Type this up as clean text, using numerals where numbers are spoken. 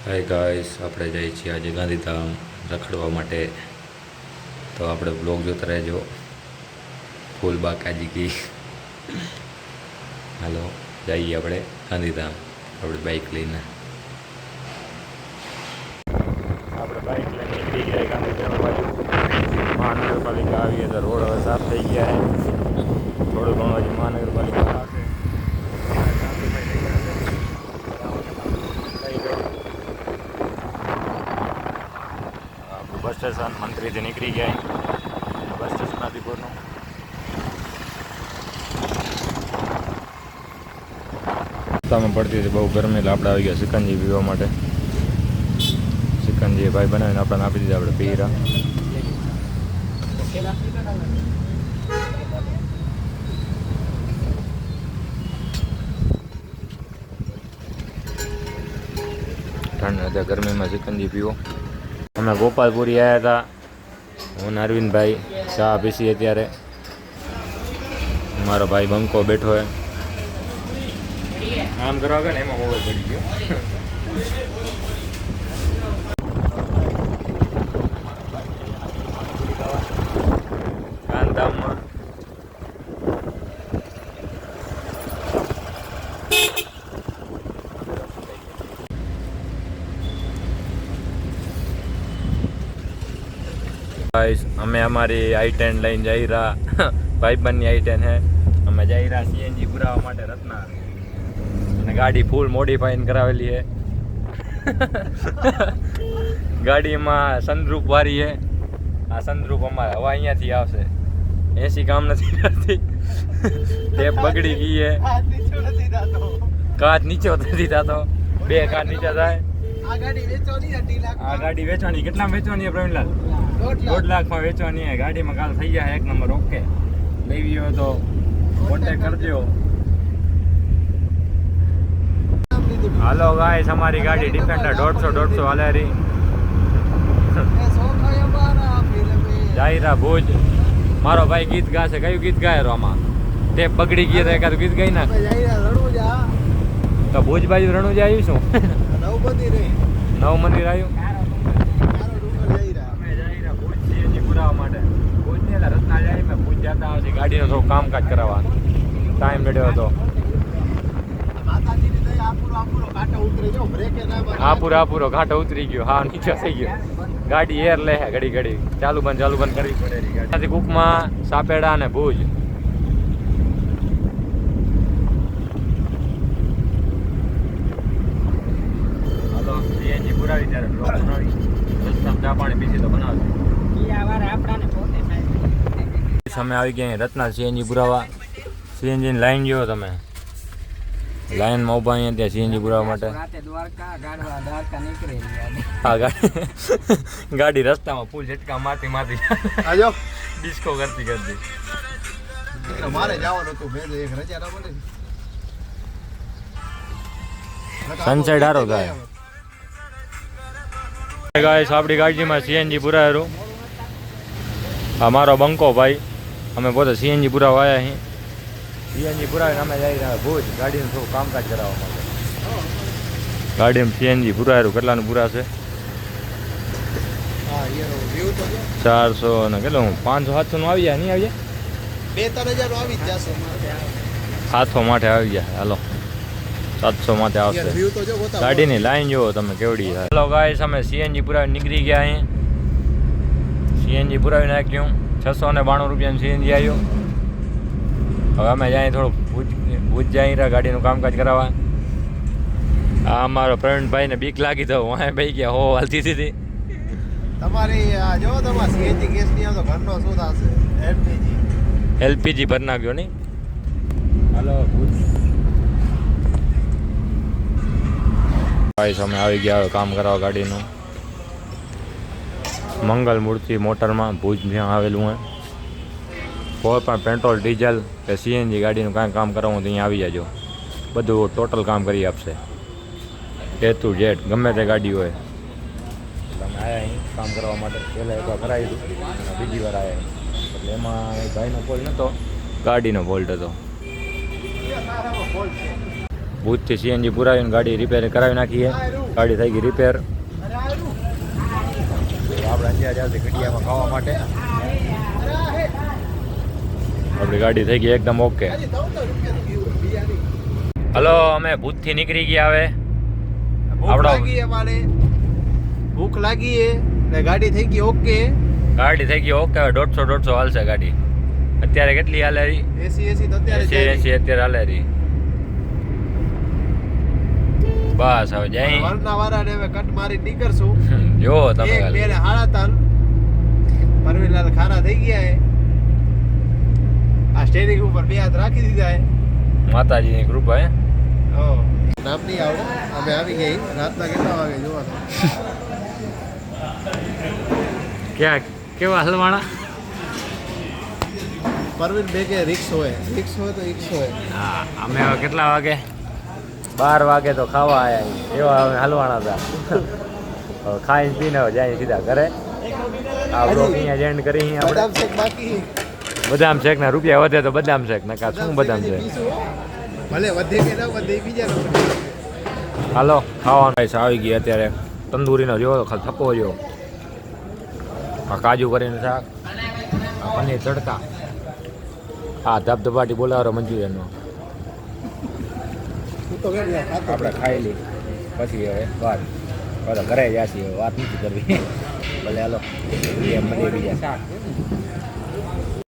Hi guys, આપણે જઈએ છીએ આજે ગાંધીધામ રખડવા માટે. તો આપણે બ્લોગ જોતા રહેજો. ફૂલ બાકાજી કી. હાલો, જઈએ આપણે ગાંધીધામ આપણે બાઇક લઈને. આપણે બાઇક લઈને નીકળી ગયા ગાંધીધામ બાજુ. મહાનગરપાલિકા આવીએ તો રોડ હવે સાફ થઈ ગયા છે. થોડું ઘણું હજી મહાનગરપાલિકા આવશે. બસ સ્ટેશન મંત્રીથી નીકળી ગયા. બસ સ્ટેશન આદિપુરનું. રસ્તામાં પડતી હતી બહુ ગરમી, એટલે આપણે આવી ગયા સિકંજી પીવા માટે. સિકંજી ભાઈ બનાવીને આપણને આપી દીધા, આપણે પી રહ્યા. ઠંડ ગરમીમાં સિકંજી પીવો. અમે ગોપાલપુરી આવ્યા હતા, હું અરવિંદભાઈ. ચા પીસી અત્યારે. મારો ભાઈ બંકો બેઠો હે. આમ કરવા ગયો ને એમાં મોબાઈલ પડી ગયો. ગાંધીધામમાં અમે અમારી i10 લઈને જઈ રહ્યા. ભાઈબંધની i10 હે. અમે જઈ રહ્યા સીએનજી પુરાવા માટે રત્ના. અને ગાડી ફૂલ મોડિફાઈન કરાવેલી છે. ગાડીમાં સનરૂફ વાળી છે. આ સનરૂફ અમારે હવા અહીંયાથી આવશે. એસી કામ નથી કરતી. ટેપ બગડી ગઈ છે. કાચ નીચે નથી થતો. બે કાચ નીચે થાય. આ ગાડી વેચવાની કેટલામાં વેચવાની છે પ્રવીણલાલ? 1.5 લાખમાં વેચવાની છે. ગાડીમાં કાલ થઈ જાય એક નંબર. ઓકે, લેવી હોય તો કોન્ટેક્ટ કરજો. હાલો ગાઈસ, અમારી ગાડી ડિફેન્ડર 150 હાલે રહી. જાયરા ભુજ. મારો ભાઈ ગીત ગાશે. કયું ગીત ગાય રો આમાં? ટેપ બગડી ગઈ તો એકાદું ગીત ગાઈ નાખ. તો ભુજ બાજુ રણુજા આવ્યું શું? નવ મંદિર આવ્યું. ભુજ સીએનજી પુરાવા માટે. ભુજ ને એટલે રત્ના જાય. મેં ભુજ જતા આવશે ગાડીનો થોડું કામકાજ કરાવવા. ટાઈમ મળ્યો હતો. આપુરો ઘાટો ઉતરી ગયો. હા, નીચે થઈ ગયો. ગાડી એર લે ઘડી ઘડી. ચાલુ બંધ કરવી પડે. ત્યાંથી કુકમાં, સાપેડા અને ભુજ. હાલો, સીએનજી પુરાવી ત્યારે બ્લોગ બનાવી. રસ્તામાં ચા પાણી પીસી તો બનાવશે. અમે આવી ગયા રત્ના સીએનજી પુરાવા. સીએનજીની લાઈન જોયો તમે. લાઈનમાં ઊભા અહીંયા ત્યાં સીએનજી પુરાવા માટે. હા, ગાડી રસ્તામાં ફૂલ ઝટકા મારતી ડિસ્કો કરતી. મારે જવાનું હતું. સનસેટ હારો થાય. ગાઈસ, આપણી ગાડીમાં સીએનજી પુરાયેલું. આ મારો બંકો ભાઈ. અમે પોતે સીએનજી પુરાવા આવ્યા અહીં. સીએનજી પુરાવીને અમે જઈ રહ્યા ભુજ ગાડીનું થોડું કામકાજ કરાવવા માટે. ગાડીમાં સીએનજી પુરાયેલું. કેટલાનું પુરાશે? 400 ને કેટલું 500-700 નું આવી જાય. નહીં આવી જાય? 2-3 હજાર આવી જ જશે. 700 માટે આવી જાય. હાલો, 700 માટે આવશે. ગાડીની લાઈન જુઓ તમે કેવડી. હાલો ગાઈસ, અમે સીએનજી પુરાવી નીકળી ગયા અહીં. સીએનજી પુરાવી નાખ્યું. 692 રૂપિયાનું સીએનજી આવ્યું. હવે અમે જાય થોડું ભુજ જઈ રહ્યા ગાડીનું કામકાજ કરાવવા. આ અમારો પ્રવીણભાઈને બીક લાગી તો વાંહે બેસી ગયા. હો હાલતી હતી તમારી. જો તમારે સીએનજી ગેસ નહીં આવતો ઘરનો શું થશે? એલપીજી ભરી નાખ્યો નહીં. હાલો ભુજ. અમે આવી ગયા હવે કામ કરાવવા ગાડીનું. મંગલ મૂર્તિ મોટરમાં ભુજ જ્યાં આવેલું હોય. કોઈ પણ પેટ્રોલ ડીઝલ કે સીએનજી ગાડીનું કાંઈ કામ કરાવવું તો અહીંયા આવી જાજો. બધું ટોટલ કામ કરી આપશે. A to Z ગમે તે ગાડી હોય. એટલે અમે આવ્યા અહીં કામ કરવા માટે. પહેલાં એકવાર કરાવી દીધું, બીજી વાર આવ્યા. એટલે એમાં ભાઈનો ફોલ્ટ નહોતો, ગાડીનો ફોલ્ટ હતો. ભુજથી સીએનજી પુરાવીને ગાડી રિપેર કરાવી નાખીએ. ગાડી થઈ ગઈ રિપેર. આપણે અંજાર જશે ઘડિયામાં ખાવા માટે. આપણી ગાડી થઈ ગઈ એકદમ ઓકે. હલો, અમે ભૂતથી નીકળી ગયા. હવે ભૂખ લાગી ને ગાડી થઈ ગઈ ઓકે. ગાડી થઈ ગઈ ઓકે. હવે 150 હાલશે ગાડી. અત્યારે કેટલી હાલે રહી? એસી તો અત્યારે 80 અત્યારે હાલે રહી. બસ હવે જઈ વરના વાળાને હવે કટ મારી નીકળશું. જો તમે એક બે ને હાડા તાલ પરવીલાલ ખાના થઈ ગયા હે. આ સ્ટેરિંગ ઉપર બે હાથ રાખી દીધા હે. માતાજીની કૃપા હે. નામ નહીં આવડે. અમે આવી ગઈ રાતના કેટલા વાગે જોવા તો. ક્યાં કેવા હલવાણા? પરવીન બે કે રિક્સ હોય તો રિક્સ હોય. હા, અમે હવે કેટલા વાગે? 12 વાગે તો ખાવા આવ્યા. એવા અમે હલવાણા હતા. હવે ખાઈને પીને જાય સીધા ઘરે. આ બ્લોગ અહીંયા એન્ડ કરી. બદામ શેક બાકી. બદામ શેક ના રૂપિયા વધે તો બદામ શેક નકા શું બદામ શેક. ભલે વધે કે ના વધે બીજા હાલો ખાવાનું આવી ગઈ અત્યારે. તંદૂરીનો જોવો ખાલી થપ્પો જો. આ કાજુ કરીને શાક, આ પનીર તડકા, આ ધબધબાટી બોલાવો મંચુરિયનનો. આપણે ખાઈ લઈ પછી હવે વાત ઘરે જશે. વાત નથી કરવી. ભલે હાલો મળીએ બીજા શાક.